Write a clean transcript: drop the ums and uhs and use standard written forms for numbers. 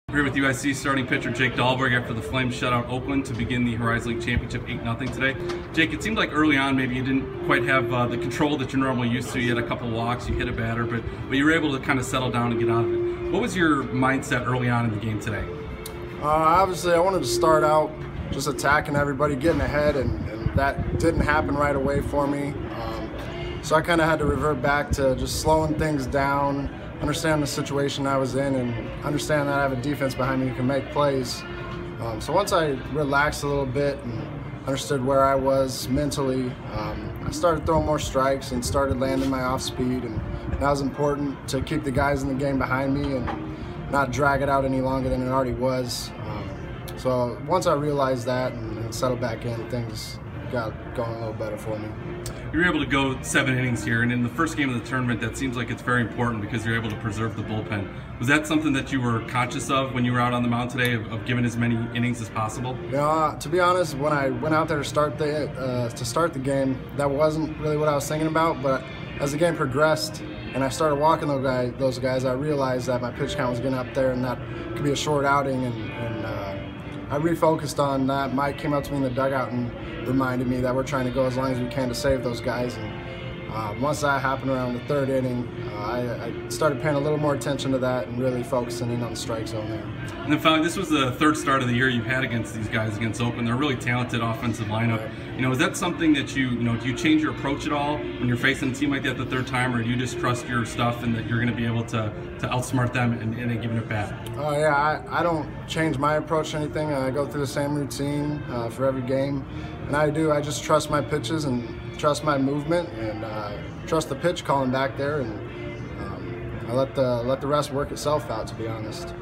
We're here with USC starting pitcher Jake Dahlberg after the Flames shut out Oakland to begin the Horizon League Championship 8-0 today. Jake, it seemed like early on maybe you didn't quite have the control that you're normally used to. You had a couple walks, you hit a batter, but you were able to kind of settle down and get out of it. What was your mindset early on in the game today? Obviously, I wanted to start out just attacking everybody, getting ahead, and that didn't happen right away for me. So I kind of had to revert back to just slowing things down, understand the situation I was in, and understand that I have a defense behind me who can make plays. So once I relaxed a little bit and understood where I was mentally, I started throwing more strikes and started landing my off speed, and that was important to keep the guys in the game behind me and not drag it out any longer than it already was. So once I realized that and settled back in, things got going a little better for me. You were able to go 7 innings here, and in the first game of the tournament, that seems like it's very important because you're able to preserve the bullpen. Was that something that you were conscious of when you were out on the mound today, of giving as many innings as possible? Yeah, to be honest, when I went out there to start the game, that wasn't really what I was thinking about. But as the game progressed and I started walking those guys, I realized that my pitch count was getting up there and that could be a short outing, and I refocused on that. Mike came up to me in the dugout and reminded me that we're trying to go as long as we can to save those guys. And once that happened around the 3rd inning, I started paying a little more attention to that and really focusing in on the strike zone there. And then finally, this was the 3rd start of the year you've had against these guys, against Oakland. They're a really talented offensive lineup. Is that something that do you change your approach at all when you're facing a team like that the 3rd time, or do you just trust your stuff and that you're going to be able to outsmart them and giving it back? Yeah, I don't change my approach to anything. I go through the same routine for every game, and I just trust my pitches and trust my movement and trust the pitch calling back there, and I let the rest work itself out, to be honest.